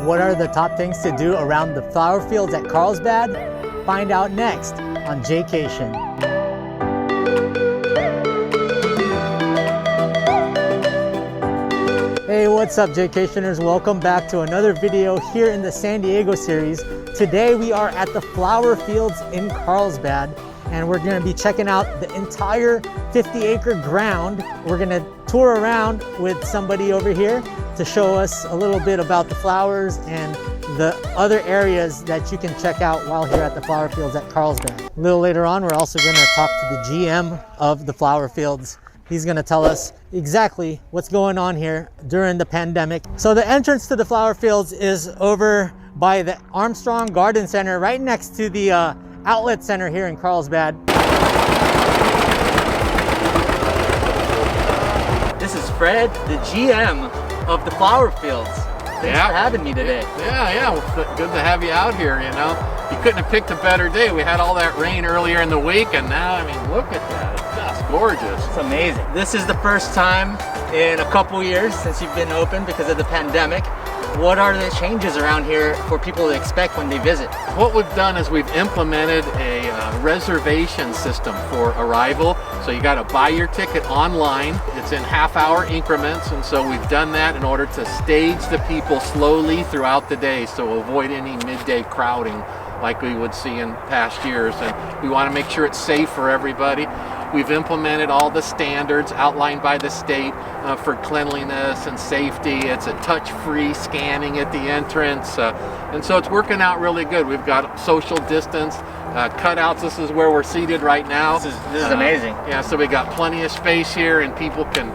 What are the top things to do around the flower fields at Carlsbad? Find out next on Jaycation. Hey, what's up, Jaycationers? Welcome back to another video here in the San Diego series. Today we are at the flower fields in Carlsbad, and we're going to be checking out the entire 50-acre ground. We're going to tour around with somebody over here to show us a little bit about the flowers and the other areas that you can check out while here at the flower fields at Carlsbad. A little later on, we're also going to talk to the GM of the flower fields. He's going to tell us exactly what's going on here during the pandemic. So the entrance to the flower fields is over by the Armstrong Garden Center, right next to the outlet center here in Carlsbad. This is Fred, the GM of the flower fields. Thanks for having me today. Yeah, well, good to have you out here, you know. You couldn't have picked a better day. We had all that rain earlier in the week, and now, I mean, look at that. It's just gorgeous. It's amazing. This is the first time in a couple years since you've been open because of the pandemic. What are the changes around here for people to expect when they visit? What we've done is we've implemented a reservation system for arrival. So you got to buy your ticket online. It's in half-hour increments, and so we've done that in order to stage the people slowly throughout the day, so avoid any midday crowding like we would see in past years. And we want to make sure it's safe for everybody. We've implemented all the standards outlined by the state for cleanliness and safety. It's a touch-free scanning at the entrance, and so it's working out really good. We've got social distance cutouts. This is where we're seated right now. This is amazing. Yeah, so we got plenty of space here, and people can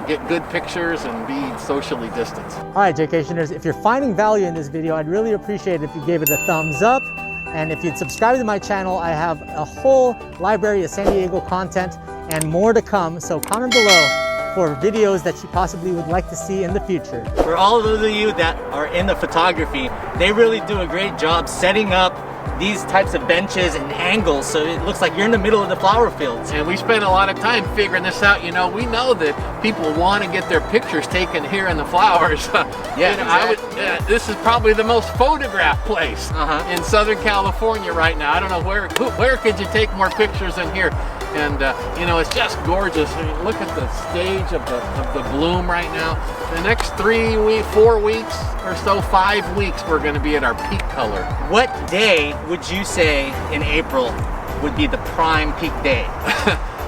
get good pictures and be socially distanced. All right, Jaycationers, if you're finding value in this video, I'd really appreciate it if you gave it a thumbs up. And if you'd subscribe to my channel, I have a whole library of San Diego content and more to come. So comment below for videos that you possibly would like to see in the future. For all of those of you that are in the photography, they really do a great job setting up these types of benches and angles so it looks like you're in the middle of the flower fields. And we spent a lot of time figuring this out. You know, we know that people want to get their pictures taken here in the flowers. Yeah, exactly. This is probably the most photographed place in Southern California right now. I don't know where could you take more pictures than here. And you know, it's just gorgeous. I mean, look at the stage of the bloom right now. The next 4 weeks or so, 5 weeks, we're going to be at our peak color. What day would you say in April would be the prime peak day?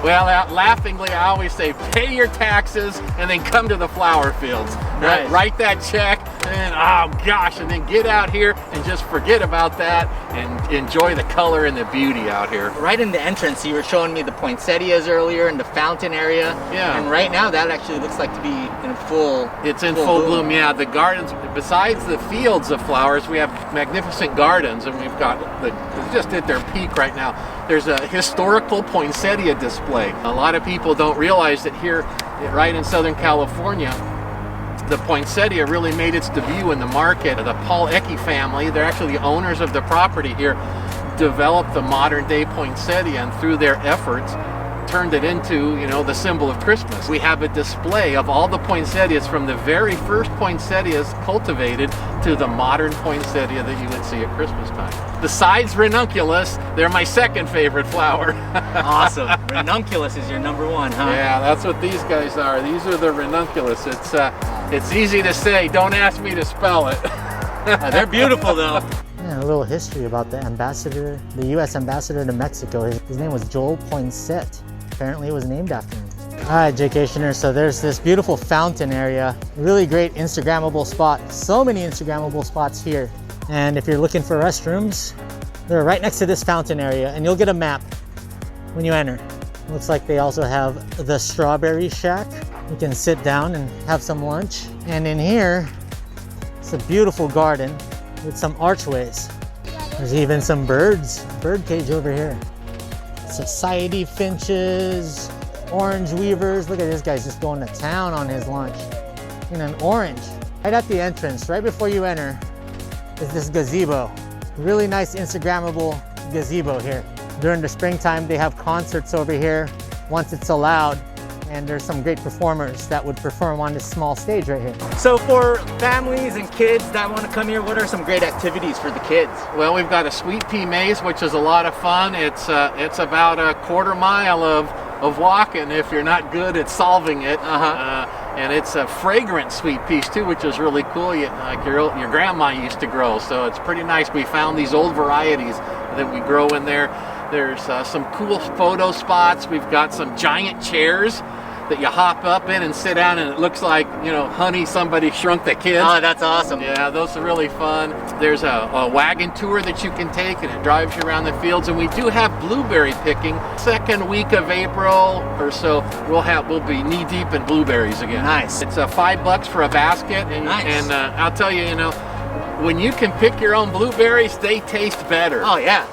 Well, laughingly, I always say pay your taxes and then come to the flower fields. Nice. Write that check, and then, oh gosh, and then get out here and just forget about that and enjoy the color and the beauty out here. Right in the entrance, you were showing me the poinsettias earlier and the fountain area. Yeah. And right now, that actually looks like to be in full. It's in full bloom. Yeah. The gardens, besides the fields of flowers, we have magnificent gardens, and we've got just at their peak right now. There's a historical poinsettia display. A lot of people don't realize that here, right in Southern California, the poinsettia really made its debut in the market. The Paul Ecke family, they're actually the owners of the property here, developed the modern day poinsettia, and through their efforts turned it into, you know, the symbol of Christmas. We have a display of all the poinsettias from the very first poinsettias cultivated to the modern poinsettia that you would see at Christmas time. Besides Ranunculus, they're my second favorite flower. Awesome. Ranunculus is your number one, huh? Yeah, that's what these guys are. These are the Ranunculus. It's easy to say. Don't ask me to spell it. They're beautiful, though. Yeah, a little history about the ambassador, the U.S. ambassador to Mexico. His name was Joel Poinsett. Apparently it was named after him. All right, Jaycationers, so there's this beautiful fountain area. Really great Instagrammable spot. So many Instagrammable spots here. And if you're looking for restrooms, they're right next to this fountain area, and you'll get a map when you enter. Looks like they also have the Strawberry Shack. You can sit down and have some lunch. And in here, it's a beautiful garden with some archways. There's even some birds, bird cage over here. Society finches, orange weavers. Look at this guy's just going to town on his lunch in an orange. Right at the entrance, right before you enter, is this gazebo. Really nice Instagrammable gazebo here. During the springtime, they have concerts over here once it's allowed. and there's some great performers that would perform on this small stage right here. So for families and kids that want to come here, what are some great activities for the kids? Well, we've got a sweet pea maze, which is a lot of fun. It's about a quarter mile of walking if you're not good at solving it. And it's a fragrant sweet peas too, which is really cool. Like your grandma used to grow, so it's pretty nice. We found these old varieties that we grow in there. There's some cool photo spots. We've got some giant chairs that you hop up in and sit down, and it looks like, you know, Honey, Somebody Shrunk the Kids. Oh, that's awesome. Yeah, those are really fun. There's a wagon tour that you can take, and it drives you around the fields. And we do have blueberry picking. Second week of April or so, we'll be knee deep in blueberries again. Nice. It's $5 for a basket, and, Nice. and I'll tell you, you know, when you can pick your own blueberries, they taste better. Oh yeah.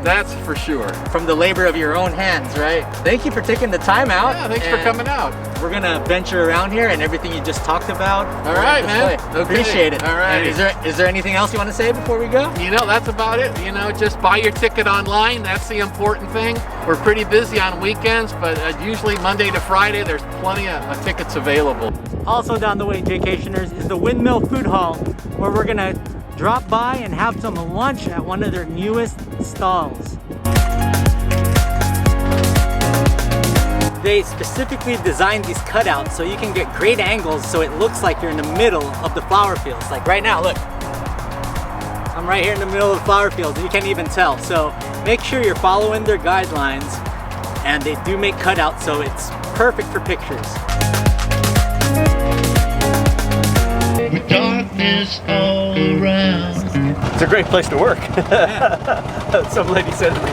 That's for sure. From the labor of your own hands, right? Thank you for taking the time out. Yeah, thanks for coming out. We're gonna venture around here and everything you just talked about. All right, man. Okay. Appreciate it. All right. And is there anything else you want to say before we go? You know, that's about it. You know, just buy your ticket online. That's the important thing. We're pretty busy on weekends, but usually Monday to Friday, there's plenty of tickets available. Also down the way, Jaycationers, is the Windmill Food Hall, where we're gonna drop by and have some lunch at one of their newest stalls. They specifically designed these cutouts so you can get great angles so it looks like you're in the middle of the flower fields. Like right now, look. I'm right here in the middle of the flower fields and you can't even tell. So make sure you're following their guidelines, and they do make cutouts so it's perfect for pictures. With darkness all around. It's a great place to work. Some lady said to me,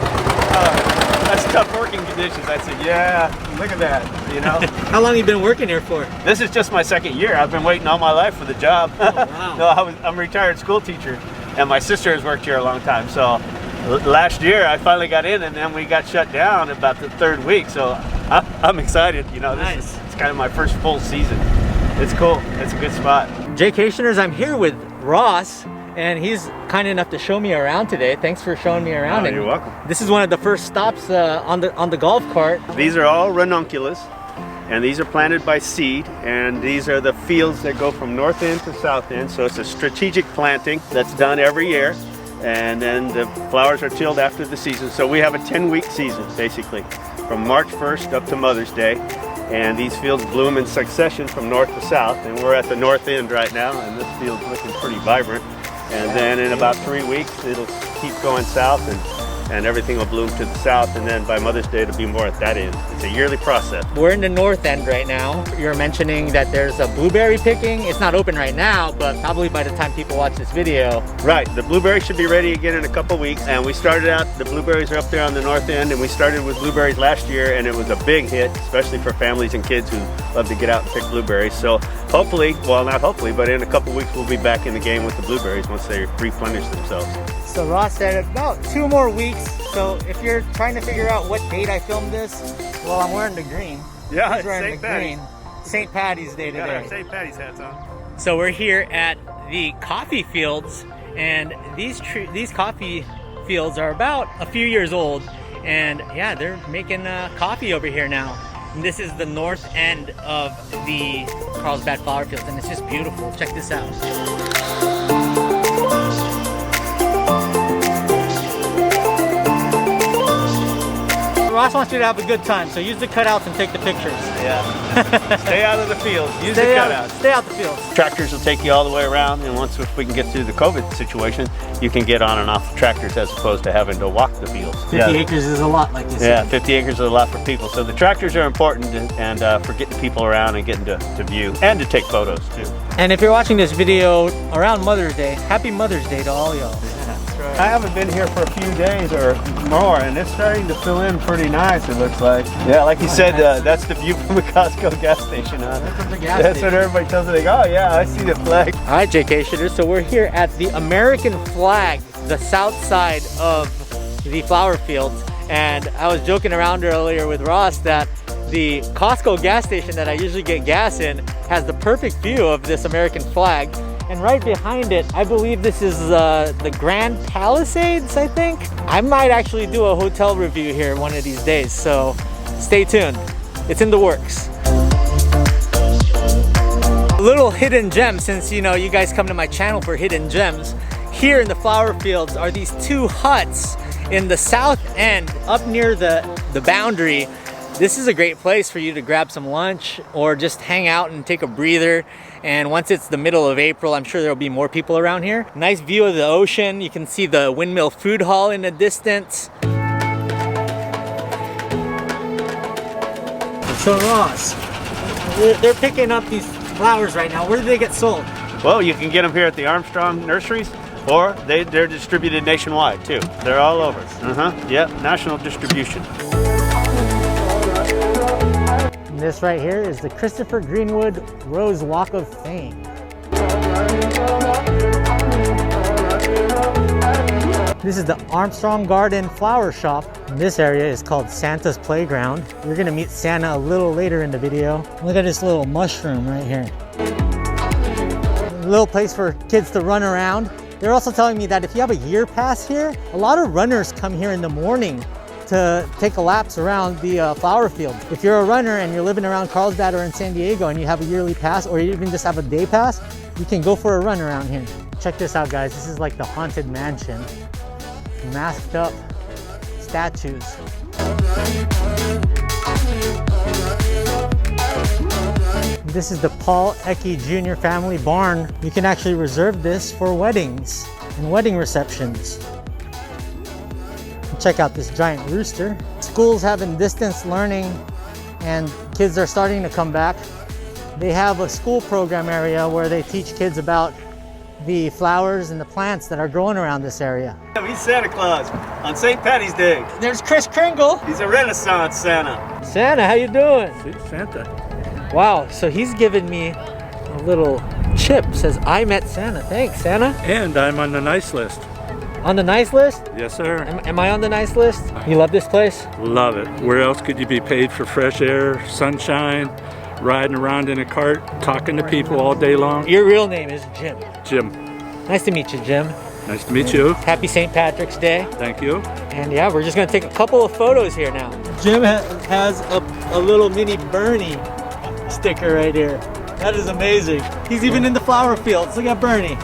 that's tough working conditions. I said, yeah, look at that, you know. How long have you been working here for? This is just my second year. I've been waiting all my life for the job. Oh, wow. No, I'm a retired school teacher, and my sister has worked here a long time. So last year I finally got in, and then we got shut down about the third week. So I'm excited, you know. Nice. It's kind of my first full season. It's cool. It's a good spot. Jaycationers, I'm here with Ross, and he's kind enough to show me around today. Thanks for showing me around. Oh, And you're welcome. This is one of the first stops on the golf cart. These are all Ranunculus, and these are planted by seed, and these are the fields that go from north end to south end. So it's a strategic planting that's done every year, and then the flowers are tilled after the season. So we have a 10-week season basically, from March 1st up to Mother's Day. And these fields bloom in succession from north to south, and we're at the north end right now, and this field's looking pretty vibrant. And then in about 3 weeks, it'll keep going south, and everything will bloom to the south, and then by Mother's Day, it'll be more at that end. It's a yearly process. We're in the north end right now. You're mentioning that there's a blueberry picking. It's not open right now, but probably by the time people watch this video. Right, the blueberries should be ready again in a couple weeks, and we started out, the blueberries are up there on the north end, and we started with blueberries last year, and it was a big hit, especially for families and kids who love to get out and pick blueberries. So hopefully, well not hopefully, but in a couple weeks we'll be back in the game with the blueberries once they replenish themselves. So Ross said about 2 more weeks. So if you're trying to figure out what date I filmed this, well, I'm wearing the green. Yeah, He's wearing St. the Patty's. green. St. Patty's Day Got our today. St. Patty's hats on. So we're here at the coffee fields, and these coffee fields are about a few years old, and yeah, they're making coffee over here now. And this is the north end of the Carlsbad Flower Fields, and it's just beautiful. Check this out. Ross wants you to have a good time, so use the cutouts and take the pictures. Yeah. Stay out of the fields. Use the cutouts. Stay out the fields. Tractors will take you all the way around, and once if we can get through the COVID situation, you can get on and off the tractors as opposed to having to walk the fields. 50 acres is a lot, like you said. Yeah, 50 acres is a lot for people. So the tractors are important and for getting people around and getting to view and to take photos too. And if you're watching this video around Mother's Day, happy Mother's Day to all y'all. I haven't been here for a few days or more, and it's starting to fill in pretty nice, it looks like. Yeah, like you said, that's the view from the Costco gas station, huh? That's what everybody tells me. They go, oh yeah, I see the flag. All right, Jaycationers, so we're here at the American flag, the south side of the flower fields. And I was joking around earlier with Ross that the Costco gas station that I usually get gas in has the perfect view of this American flag. And right behind it, I believe this is the Grand Palisades, I think. I might actually do a hotel review here one of these days, so stay tuned. It's in the works. A little hidden gem, since you know you guys come to my channel for hidden gems. Here in the flower fields are these two huts in the south end, up near the boundary. This is a great place for you to grab some lunch or just hang out and take a breather. And once it's the middle of April, I'm sure there'll be more people around here. Nice view of the ocean. You can see the Windmill food hall in the distance. So Ross, they're picking up these flowers right now. Where do they get sold? Well, you can get them here at the Armstrong nurseries, or they're distributed nationwide too. They're all over. Yep, national distribution. And this right here is the Christopher Greenwood Rose Walk of Fame. This is the Armstrong Garden Flower Shop. And this area is called Santa's Playground. We're gonna meet Santa a little later in the video. Look at this little mushroom right here. A little place for kids to run around. They're also telling me that if you have a year pass here, a lot of runners come here in the morning to take a laps around the flower field. If you're a runner and you're living around Carlsbad or in San Diego and you have a yearly pass, or you even just have a day pass, you can go for a run around here. Check this out, guys. This is like the Haunted Mansion. Masked up statues. This is the Paul Ecke Jr. family barn. You can actually reserve this for weddings and wedding receptions. Check out this giant rooster. Schools having distance learning and kids are starting to come back. They have a school program area where they teach kids about the flowers and the plants that are growing around this area. He's Santa Claus on St. Patty's Day. There's Kris Kringle. He's a Renaissance Santa. Santa, how you doing? Santa. Wow, so he's given me a little chip. Says, I met Santa. Thanks, Santa. And I'm on the nice list. On the nice list? Yes, sir. Am I on the nice list? You love this place? Love it. Where else could you be paid for fresh air, sunshine, riding around in a cart, talking to people all day long? Your real name is Jim. Jim. Nice to meet you, Jim. Nice to meet you. Happy St. Patrick's Day. Thank you. And yeah, we're just gonna take a couple of photos here now. Jim has a little mini Bernie sticker right here. That is amazing. He's even in the flower fields. Look at Bernie.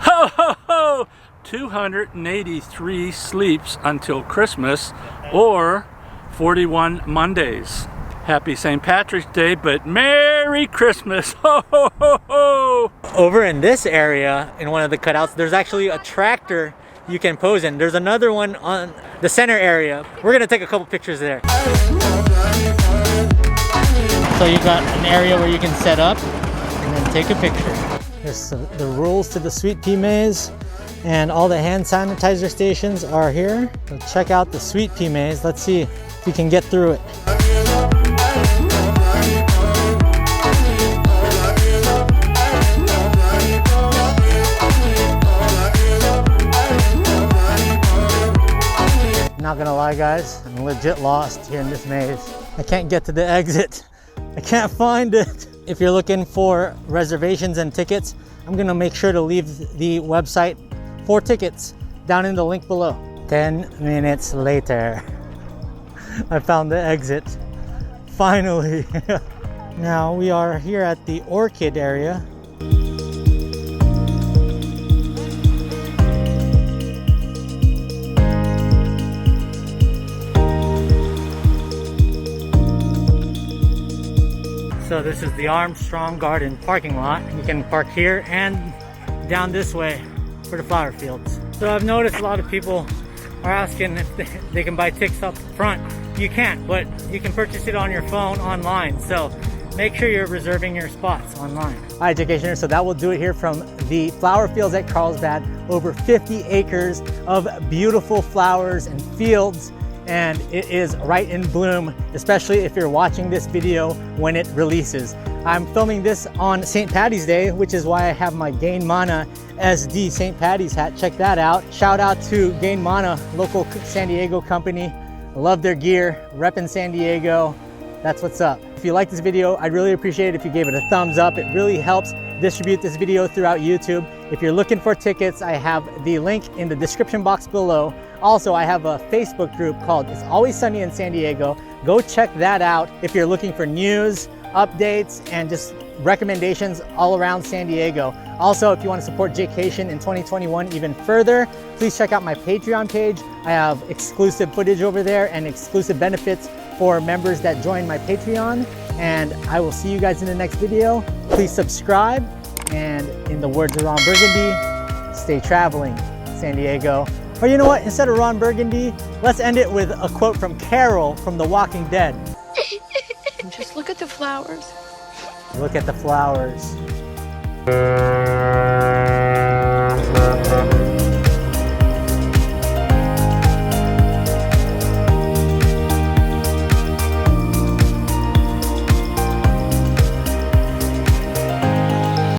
Ho, ho, ho! 283 sleeps until Christmas, or 41 Mondays. Happy St. Patrick's Day, but Merry Christmas! Ho, ho, ho, ho! Over in this area, in one of the cutouts, there's actually a tractor you can pose in. There's another one on the center area. We're gonna take a couple pictures there. So you got an area where you can set up and then take a picture. There's the rules to the sweet pea maze, and all the hand sanitizer stations are here. So check out the sweet pea maze. Let's see if we can get through it. Not gonna lie, guys, I'm legit lost here in this maze. I can't get to the exit. I can't find it. If you're looking for reservations and tickets, I'm gonna make sure to leave the website for tickets down in the link below. 10 minutes later, I found the exit. Finally. Now we are here at the Orchid Area. So this is the Armstrong Garden parking lot. You can park here and down this way for the flower fields. So I've noticed a lot of people are asking if they can buy tickets up front. You can't, but you can purchase it on your phone online. So make sure you're reserving your spots online. All right, Jaycation, so that will do it here from the flower fields at Carlsbad. Over 50 acres of beautiful flowers and fields. And it is right in bloom, especially if you're watching this video when it releases. I'm filming this on St. Patty's Day, which is why I have my Gain Mana SD St. Patty's hat. Check that out. Shout out to Gain Mana, local San Diego company. I love their gear, repping San Diego. That's what's up. If you like this video, I'd really appreciate it if you gave it a thumbs up. It really helps distribute this video throughout YouTube. If you're looking for tickets, I have the link in the description box below. Also, I have a Facebook group called It's Always Sunny in San Diego. Go check that out if you're looking for news, updates, and just recommendations all around San Diego. Also, if you want to support Jaycation in 2021 even further, please check out my Patreon page. I have exclusive footage over there and exclusive benefits for members that join my Patreon. And I will see you guys in the next video. Please subscribe. And in the words of Ron Burgundy, stay traveling, San Diego. Or you know what? Instead of Ron Burgundy, let's end it with a quote from Carol from The Walking Dead. Just look at the flowers. Look at the flowers.